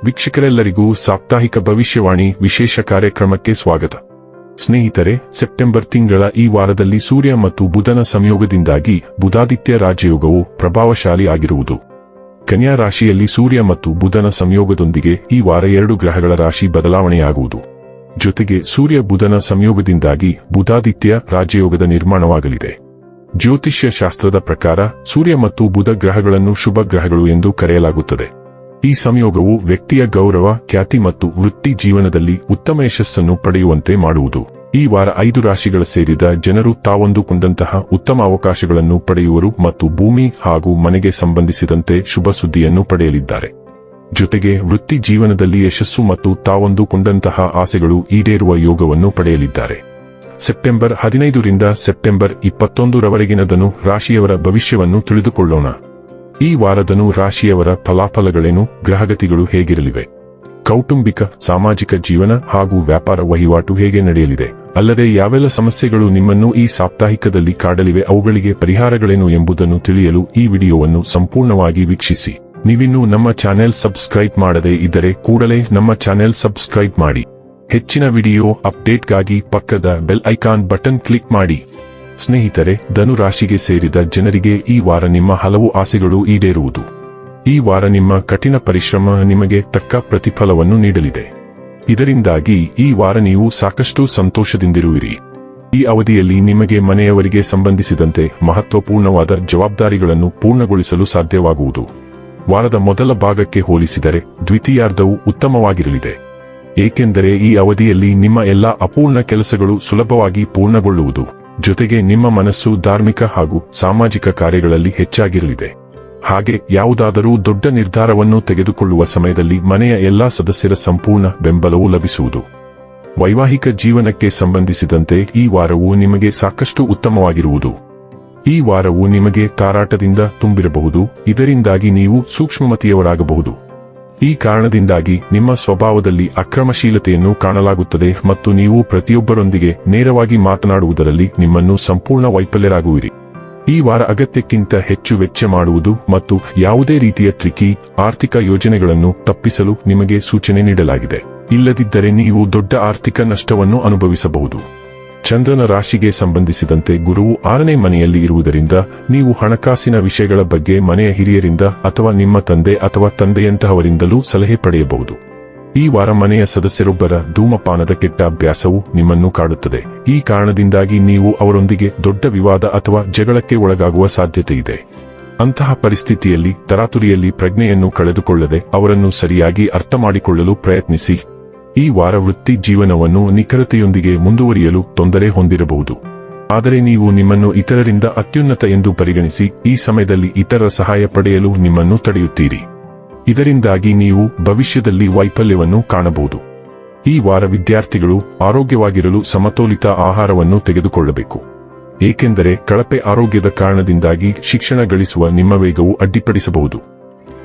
ವೀಕ್ಷಕರೆಲ್ಲರಿಗೂ ಸಾಪ್ತಾಹಿಕ ಭವಿಷ್ಯವಾಣಿ ವಿಶೇಷ ಕಾರ್ಯಕ್ರಮಕ್ಕೆ ಸ್ವಾಗತ. ಸ್ನೇಹಿತರೆ, ಸೆಪ್ಟೆಂಬರ್ ತಿಂಗಳ ಈ ವಾರದಲ್ಲಿ ಸೂರ್ಯ ಮತ್ತು ಬುಧನ ಸಂಯೋಗದಿಂದಾಗಿ ಬುಧಾದಿತ್ಯ ರಾಜಯೋಗವು ಪ್ರಭಾವಶಾಲಿ ಆಗಿರುವುದು. ಕನ್ಯಾ ರಾಶಿಯಲ್ಲಿ ಸೂರ್ಯ ಮತ್ತು ಬುಧನ ಸಂಯೋಗದೊಂದಿಗೆ ಈ ವಾರ 2 ಗ್ರಹಗಳ ರಾಶಿ ಬದಲಾವಣೆಯಾಗುವುದು. ಜೊತೆಗೆ ಸೂರ್ಯ ಬುಧನ ಸಂಯೋಗದಿಂದಾಗಿ ಬುಧಾದಿತ್ಯ ರಾಜಯೋಗದ ನಿರ್ಮಾಣವಾಗಲಿದೆ. ಜ್ಯೋತಿಷ್ಯ ಶಾಸ್ತ್ರದ ಪ್ರಕಾರ ಸೂರ್ಯ ಮತ್ತು ಬುಧ ಗ್ರಹಗಳನ್ನು ಶುಭ ಗ್ರಹಗಳು ಎಂದು ಕರೆಯಲಾಗುತ್ತದೆ. ಈ ಸಂಯೋಗವು ವ್ಯಕ್ತಿಯ ಗೌರವ, ಖ್ಯಾತಿ ಮತ್ತು ವೃತ್ತಿ ಜೀವನದಲ್ಲಿ ಉತ್ತಮ ಯಶಸ್ಸನ್ನು ಪಡೆಯುವಂತೆ ಮಾಡುವುದು. ಈ ವಾರ 5 ರಾಶಿಗಳ ಸೇರಿದ ಜನರು ತಾವೊಂದುಕೊಂಡಂತಹ ಉತ್ತಮ ಅವಕಾಶಗಳನ್ನು ಪಡೆಯುವರು ಮತ್ತು ಭೂಮಿ ಹಾಗೂ ಮನೆಗೆ ಸಂಬಂಧಿಸಿದಂತೆ ಶುಭ ಸುದ್ದಿಯನ್ನು ಪಡೆಯಲಿದ್ದಾರೆ. ಜೊತೆಗೆ ವೃತ್ತಿ ಜೀವನದಲ್ಲಿ ಯಶಸ್ಸು ಮತ್ತು ತಾವೊಂದುಕೊಂಡಂತಹ ಆಸೆಗಳು ಈಡೇರುವ ಯೋಗವನ್ನು ಪಡೆಯಲಿದ್ದಾರೆ. ಸೆಪ್ಟೆಂಬರ್ 15 ರಿಂದ ಸೆಪ್ಟೆಂಬರ್ 21 ರವರೆಗಿನ ಧನು ರಾಶಿಯವರ ಭವಿಷ್ಯವನ್ನು ತಿಳಿದುಕೊಳ್ಳೋಣ. ಈ ವಾರದನು ರಾಶಿಯವರ ಫಲಾಫಲಗಳೇನು, ಗ್ರಹಗತಿಗಳು ಹೇಗಿರಲಿವೆ, ಕೌಟುಂಬಿಕ, ಸಾಮಾಜಿಕ ಜೀವನ ಹಾಗೂ ವ್ಯಾಪಾರ ವಹಿವಾಟು ಹೇಗೆ ನಡೆಯಲಿದೆ, ಅಲ್ಲದೆ ಯಾವೆಲ್ಲ ಸಮಸ್ಯೆಗಳು ನಿಮ್ಮನ್ನು ಈ ಸಾಪ್ತಾಹಿಕದಲ್ಲಿ ಕಾಡಲಿವೆ, ಅವುಗಳಿಗೆ ಪರಿಹಾರಗಳೇನು ಎಂಬುದನ್ನು ತಿಳಿಯಲು ಈ ವಿಡಿಯೋವನ್ನು ಸಂಪೂರ್ಣವಾಗಿ ವೀಕ್ಷಿಸಿ. ನೀವಿನ್ನೂ ನಮ್ಮ ಚಾನೆಲ್ ಸಬ್ಸ್ಕ್ರೈಬ್ ಮಾಡದೇ ಇದ್ದರೆ ಕೂಡಲೇ ನಮ್ಮ ಚಾನೆಲ್ ಸಬ್ಸ್ಕ್ರೈಬ್ ಮಾಡಿ. ಹೆಚ್ಚಿನ ವಿಡಿಯೋ ಅಪ್ಡೇಟ್ಗಾಗಿ ಪಕ್ಕದ ಬೆಲ್ ಐಕಾನ್ ಬಟನ್ ಕ್ಲಿಕ್ ಮಾಡಿ. ಸ್ನೇಹಿತರೆ, ಧನು ರಾಶಿಗೆ ಸೇರಿದ ಜನರಿಗೆ ಈ ವಾರ ನಿಮ್ಮ ಹಲವು ಆಸೆಗಳು ಈಡೇರುವುದು. ಈ ವಾರ ನಿಮ್ಮ ಕಠಿಣ ಪರಿಶ್ರಮ ನಿಮಗೆ ತಕ್ಕ ಪ್ರತಿಫಲವನ್ನು ನೀಡಲಿದೆ. ಇದರಿಂದಾಗಿ ಈ ವಾರ ನೀವು ಸಾಕಷ್ಟು ಸಂತೋಷದಿಂದಿರುವಿರಿ. ಈ ಅವಧಿಯಲ್ಲಿ ನಿಮಗೆ ಮನೆಯವರಿಗೆ ಸಂಬಂಧಿಸಿದಂತೆ ಮಹತ್ವಪೂರ್ಣವಾದ ಜವಾಬ್ದಾರಿಗಳನ್ನು ಪೂರ್ಣಗೊಳಿಸಲು ಸಾಧ್ಯವಾಗುವುದು. ವಾರದ ಮೊದಲ ಭಾಗಕ್ಕೆ ಹೋಲಿಸಿದರೆ ದ್ವಿತೀಯಾರ್ಧವು ಉತ್ತಮವಾಗಿರಲಿದೆ. ಏಕೆಂದರೆ ಈ ಅವಧಿಯಲ್ಲಿ ನಿಮ್ಮ ಎಲ್ಲಾ ಅಪೂರ್ಣ ಕೆಲಸಗಳು ಸುಲಭವಾಗಿ ಪೂರ್ಣಗೊಳ್ಳುವುದು. ಜೊತೆಗೆ ನಿಮ್ಮ ಮನಸ್ಸು ಧಾರ್ಮಿಕ ಹಾಗೂ ಸಾಮಾಜಿಕ ಕಾರ್ಯಗಳಲ್ಲಿ ಹೆಚ್ಚಾಗಿರಲಿದೆ. ಹಾಗೆ ಯಾವುದಾದರೂ ದೊಡ್ಡ ನಿರ್ಧಾರವನ್ನು ತೆಗೆದುಕೊಳ್ಳುವ ಸಮಯದಲ್ಲಿ ಮನೆಯ ಎಲ್ಲಾ ಸದಸ್ಯರ ಸಂಪೂರ್ಣ ಬೆಂಬಲವು ಲಭಿಸುವುದು. ವೈವಾಹಿಕ ಜೀವನಕ್ಕೆ ಸಂಬಂಧಿಸಿದಂತೆ ಈ ವಾರವು ನಿಮಗೆ ಸಾಕಷ್ಟು ಉತ್ತಮವಾಗಿರುವುದು. ಈ ವಾರವು ನಿಮಗೆ ತಾರಾಟದಿಂದ ತುಂಬಿರಬಹುದು. ಇದರಿಂದಾಗಿ ನೀವು ಸೂಕ್ಷ್ಮಮತಿಯವರಾಗಬಹುದು. ಈ ಕಾರಣದಿಂದಾಗಿ ನಿಮ್ಮ ಸ್ವಭಾವದಲ್ಲಿ ಅಕ್ರಮಶೀಲತೆಯನ್ನು ಕಾಣಲಾಗುತ್ತದೆ ಮತ್ತು ನೀವು ಪ್ರತಿಯೊಬ್ಬರೊಂದಿಗೆ ನೇರವಾಗಿ ಮಾತನಾಡುವುದರಲ್ಲಿ ನಿಮ್ಮನ್ನು ಸಂಪೂರ್ಣ ವೈಫಲ್ಯರಾಗುವಿರಿ. ಈ ವಾರ ಅಗತ್ಯಕ್ಕಿಂತ ಹೆಚ್ಚು ವೆಚ್ಚ ಮಾಡುವುದು ಮತ್ತು ಯಾವುದೇ ರೀತಿಯ ಟ್ರಿಕಿ ಆರ್ಥಿಕ ಯೋಜನೆಗಳನ್ನು ತಪ್ಪಿಸಲು ನಿಮಗೆ ಸೂಚನೆ ನೀಡಲಾಗಿದೆ. ಇಲ್ಲದಿದ್ದರೆ ನೀವು ದೊಡ್ಡ ಆರ್ಥಿಕ ನಷ್ಟವನ್ನು ಅನುಭವಿಸಬಹುದು. ಚಂದ್ರನ ರಾಶಿಗೆ ಸಂಬಂಧಿಸಿದಂತೆ ಗುರುವು 6ನೇ ಮನೆಯಲ್ಲಿ ಇರುವುದರಿಂದ ನೀವು ಹಣಕಾಸಿನ ವಿಷಯಗಳ ಬಗ್ಗೆ ಮನೆಯ ಹಿರಿಯರಿಂದ ಅಥವಾ ನಿಮ್ಮ ತಂದೆ ಅಥವಾ ತಂದೆಯಂತಹವರಿಂದಲೂ ಸಲಹೆ ಪಡೆಯಬಹುದು. ಈ ವಾರ ಮನೆಯ ಸದಸ್ಯರೊಬ್ಬರ ಧೂಮಪಾನದ ಕೆಟ್ಟ ಅಭ್ಯಾಸವು ನಿಮ್ಮನ್ನು ಕಾಡುತ್ತದೆ. ಈ ಕಾರಣದಿಂದಾಗಿ ನೀವು ಅವರೊಂದಿಗೆ ದೊಡ್ಡ ವಿವಾದ ಅಥವಾ ಜಗಳಕ್ಕೆ ಒಳಗಾಗುವ ಸಾಧ್ಯತೆಯಿದೆ. ಅಂತಹ ಪರಿಸ್ಥಿತಿಯಲ್ಲಿ ತರಾತುರಿಯಲ್ಲಿ ಪ್ರಜ್ಞೆಯನ್ನು ಕಳೆದುಕೊಳ್ಳದೆ ಅವರನ್ನು ಸರಿಯಾಗಿ ಅರ್ಥಮಾಡಿಕೊಳ್ಳಲು ಪ್ರಯತ್ನಿಸಿ. ಈ ವಾರ ವೃತ್ತಿ ಜೀವನವನ್ನು ನಿಖರತೆಯೊಂದಿಗೆ ಮುಂದುವರಿಯಲು ತೊಂದರೆ ಹೊಂದಿರಬಹುದು. ಆದರೆ ನೀವು ನಿಮ್ಮನ್ನು ಇತರರಿಂದ ಅತ್ಯುನ್ನತ ಎಂದು ಪರಿಗಣಿಸಿ ಈ ಸಮಯದಲ್ಲಿ ಇತರರ ಸಹಾಯ ಪಡೆಯಲು ನಿಮ್ಮನ್ನು ತಡೆಯುತ್ತೀರಿ. ಇದರಿಂದಾಗಿ ನೀವು ಭವಿಷ್ಯದಲ್ಲಿ ವೈಫಲ್ಯವನ್ನು ಕಾಣಬಹುದು. ಈ ವಾರ ವಿದ್ಯಾರ್ಥಿಗಳು ಆರೋಗ್ಯವಾಗಿರಲು ಸಮತೋಲಿತ ಆಹಾರವನ್ನು ತೆಗೆದುಕೊಳ್ಳಬೇಕು. ಏಕೆಂದರೆ ಕಳಪೆ ಆರೋಗ್ಯದ ಕಾರಣದಿಂದಾಗಿ ಶಿಕ್ಷಣ ಗಳಿಸುವ ನಿಮ್ಮ ವೇಗವು ಅಡ್ಡಿಪಡಿಸಬಹುದು.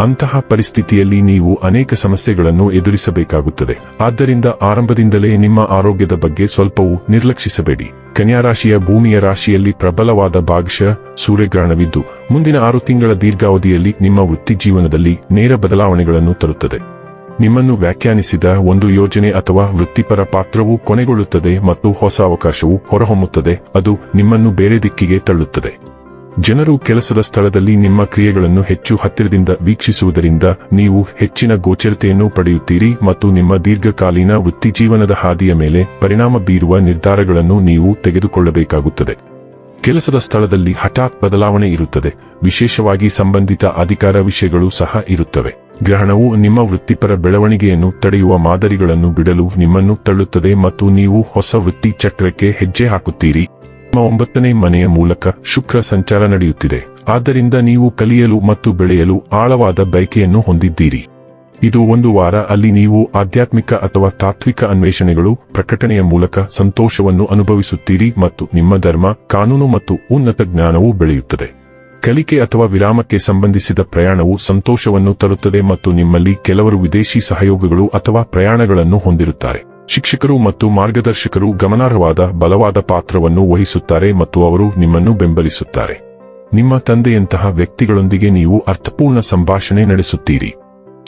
ಅಂತಹ ಪರಿಸ್ಥಿತಿಯಲ್ಲಿ ನೀವು ಅನೇಕ ಸಮಸ್ಯೆಗಳನ್ನು ಎದುರಿಸಬೇಕಾಗುತ್ತದೆ. ಆದ್ದರಿಂದ ಆರಂಭದಿಂದಲೇ ನಿಮ್ಮ ಆರೋಗ್ಯದ ಬಗ್ಗೆ ಸ್ವಲ್ಪವೂ ನಿರ್ಲಕ್ಷಿಸಬೇಡಿ. ಕನ್ಯಾ ರಾಶಿಯ ಭೂಮಿಯ ರಾಶಿಯಲ್ಲಿ ಪ್ರಬಲವಾದ ಭಾಗಶಃ ಸೂರ್ಯಗ್ರಹಣವಿದ್ದು ಮುಂದಿನ 6 ತಿಂಗಳ ದೀರ್ಘಾವಧಿಯಲ್ಲಿ ನಿಮ್ಮ ವೃತ್ತಿ ಜೀವನದಲ್ಲಿ ನೇರ ಬದಲಾವಣೆಗಳನ್ನು ತರುತ್ತದೆ. ನಿಮ್ಮನ್ನು ವ್ಯಾಖ್ಯಾನಿಸಿದ ಒಂದು ಯೋಜನೆ ಅಥವಾ ವೃತ್ತಿಪರ ಪಾತ್ರವು ಕೊನೆಗೊಳ್ಳುತ್ತದೆ ಮತ್ತು ಹೊಸ ಅವಕಾಶವು ಹೊರಹೊಮ್ಮುತ್ತದೆ. ಅದು ನಿಮ್ಮನ್ನು ಬೇರೆ ದಿಕ್ಕಿಗೆ ತಳ್ಳುತ್ತದೆ. ಜನರು ಕೆಲಸದ ಸ್ಥಳದಲ್ಲಿ ನಿಮ್ಮ ಕ್ರಿಯೆಗಳನ್ನು ಹೆಚ್ಚು ಹತ್ತಿರದಿಂದ ವೀಕ್ಷಿಸುವುದರಿಂದ ನೀವು ಹೆಚ್ಚಿನ ಗೋಚರತೆಯನ್ನು ಪಡೆಯುತ್ತೀರಿ ಮತ್ತು ನಿಮ್ಮ ದೀರ್ಘಕಾಲೀನ ವೃತ್ತಿಜೀವನದ ಹಾದಿಯ ಮೇಲೆ ಪರಿಣಾಮ ಬೀರುವ ನಿರ್ಧಾರಗಳನ್ನು ನೀವು ತೆಗೆದುಕೊಳ್ಳಬೇಕಾಗುತ್ತದೆ. ಕೆಲಸದ ಸ್ಥಳದಲ್ಲಿ ಹಠಾತ್ ಬದಲಾವಣೆ ಇರುತ್ತದೆ. ವಿಶೇಷವಾಗಿ ಸಂಬಂಧಿತ ಅಧಿಕಾರ ವಿಷಯಗಳು ಸಹ ಇರುತ್ತವೆ. ಗ್ರಹಣವು ನಿಮ್ಮ ವೃತ್ತಿಪರ ಬೆಳವಣಿಗೆಯನ್ನು ತಡೆಯುವ ಮಾದರಿಗಳನ್ನು ಬಿಡಲು ನಿಮ್ಮನ್ನು ತಳ್ಳುತ್ತದೆ ಮತ್ತು ನೀವು ಹೊಸ ವೃತ್ತಿ ಚಕ್ರಕ್ಕೆ ಹೆಜ್ಜೆ ಹಾಕುತ್ತೀರಿ. ನಿಮ್ಮ 9ನೇ ಮನೆಯ ಮೂಲಕ ಶುಕ್ರ ಸಂಚಾರ ನಡೆಯುತ್ತಿದೆ. ಆದ್ದರಿಂದ ನೀವು ಕಲಿಯಲು ಮತ್ತು ಬೆಳೆಯಲು ಆಳವಾದ ಬಯಕೆಯನ್ನು ಹೊಂದಿದ್ದೀರಿ. ಇದು ಒಂದು ವಾರ ಅಲ್ಲಿ ನೀವು ಆಧ್ಯಾತ್ಮಿಕ ಅಥವಾ ತಾತ್ವಿಕ ಅನ್ವೇಷಣೆಗಳು ಪ್ರಕಟಣೆಯ ಮೂಲಕ ಸಂತೋಷವನ್ನು ಅನುಭವಿಸುತ್ತೀರಿ ಮತ್ತು ನಿಮ್ಮ ಧರ್ಮ, ಕಾನೂನು ಮತ್ತು ಉನ್ನತ ಜ್ಞಾನವು ಬೆಳೆಯುತ್ತದೆ. ಕಲಿಕೆ ಅಥವಾ ವಿರಾಮಕ್ಕೆ ಸಂಬಂಧಿಸಿದ ಪ್ರಯಾಣವು ಸಂತೋಷವನ್ನು ತರುತ್ತದೆ ಮತ್ತು ನಿಮ್ಮಲ್ಲಿ ಕೆಲವರು ವಿದೇಶಿ ಸಹಯೋಗಗಳು ಅಥವಾ ಪ್ರಯಾಣಗಳನ್ನು ಹೊಂದಿರುತ್ತಾರೆ. ಶಿಕ್ಷಕರು ಮತ್ತು ಮಾರ್ಗದರ್ಶಕರು ಗಮನಾರ್ಹವಾದ ಬಲವಾದ ಪಾತ್ರವನ್ನು ವಹಿಸುತ್ತಾರೆ ಮತ್ತು ಅವರು ನಿಮ್ಮನ್ನು ಬೆಂಬಲಿಸುತ್ತಾರೆ. ನಿಮ್ಮ ತಂದೆಯಂತಹ ವ್ಯಕ್ತಿಗಳೊಂದಿಗೆ ನೀವು ಅರ್ಥಪೂರ್ಣ ಸಂಭಾಷಣೆ ನಡೆಸುತ್ತೀರಿ.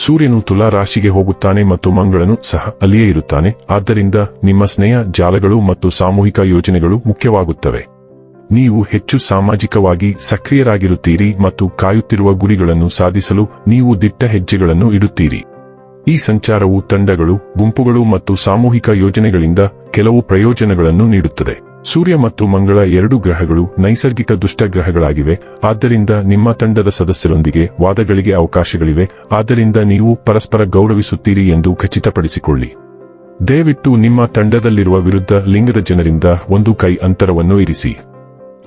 ಸೂರ್ಯನು ತುಲಾ ರಾಶಿಗೆ ಹೋಗುತ್ತಾನೆ ಮತ್ತು ಮಂಗಳನು ಸಹ ಅಲ್ಲಿಯೇ ಇರುತ್ತಾನೆ. ಆದ್ದರಿಂದ ನಿಮ್ಮ ಸ್ನೇಹ ಜಾಲಗಳು ಮತ್ತು ಸಾಮೂಹಿಕ ಯೋಜನೆಗಳು ಮುಖ್ಯವಾಗುತ್ತವೆ. ನೀವು ಹೆಚ್ಚು ಸಾಮಾಜಿಕವಾಗಿ ಸಕ್ರಿಯರಾಗಿರುತ್ತೀರಿ ಮತ್ತು ಕಾಯುತ್ತಿರುವ ಗುರಿಗಳನ್ನು ಸಾಧಿಸಲು ನೀವು ದಿಟ್ಟ ಹೆಜ್ಜೆಗಳನ್ನು ಇಡುತ್ತೀರಿ. ಈ ಸಂಚಾರವು ತಂಡಗಳು, ಗುಂಪುಗಳು ಮತ್ತು ಸಾಮೂಹಿಕ ಯೋಜನೆಗಳಿಂದ ಕೆಲವು ಪ್ರಯೋಜನಗಳನ್ನು ನೀಡುತ್ತದೆ. ಸೂರ್ಯ ಮತ್ತು ಮಂಗಳ ಎರಡು ಗ್ರಹಗಳು ನೈಸರ್ಗಿಕ ದುಷ್ಟ ಗ್ರಹಗಳಾಗಿವೆ. ಆದ್ದರಿಂದ ನಿಮ್ಮ ತಂಡದ ಸದಸ್ಯರೊಂದಿಗೆ ವಾದಗಳಿಗೆ ಅವಕಾಶಗಳಿವೆ. ಆದ್ದರಿಂದ ನೀವು ಪರಸ್ಪರ ಗೌರವಿಸುತ್ತೀರಿ ಎಂದು ಖಚಿತಪಡಿಸಿಕೊಳ್ಳಿ. ದಯವಿಟ್ಟು ನಿಮ್ಮ ತಂಡದಲ್ಲಿರುವ ವಿರುದ್ಧ ಲಿಂಗದ ಜನರಿಂದ ಒಂದು ಕೈ ಅಂತರವನ್ನು ಇರಿಸಿ.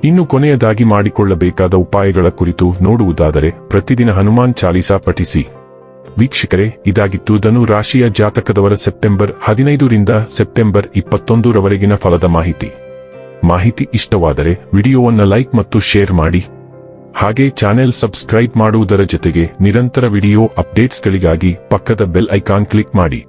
ಇನ್ನು ಕೊನೆಯದಾಗಿ ಮಾಡಿಕೊಳ್ಳಬೇಕಾದ ಉಪಾಯಗಳ ಕುರಿತು ನೋಡುವುದಾದರೆ, ಪ್ರತಿದಿನ ಹನುಮಾನ್ ಚಾಲೀಸಾ ಪಠಿಸಿ. ವೀಕ್ಷಕರೇ, ಇದಾಗಿತ್ತು ಧನು ರಾಶಿಯ ಜಾತಕದವರ ಸೆಪ್ಟೆಂಬರ್ 15 ರಿಂದ ಸೆಪ್ಟೆಂಬರ್ 21 ರವರೆಗಿನ ಫಲದ ಮಾಹಿತಿ ಇಷ್ಟವಾದರೆ ವಿಡಿಯೋವನ್ನು ಲೈಕ್ ಮತ್ತು ಶೇರ್ ಮಾಡಿ. ಹಾಗೆ ಚಾನೆಲ್ ಸಬ್ಸ್ಕ್ರೈಬ್ ಮಾಡುವುದರ ಜೊತೆಗೆ ನಿರಂತರ ವಿಡಿಯೋ ಅಪ್ಡೇಟ್ಸ್ಗಳಿಗಾಗಿ ಪಕ್ಕದ ಬೆಲ್ ಐಕಾನ್ ಕ್ಲಿಕ್ ಮಾಡಿ.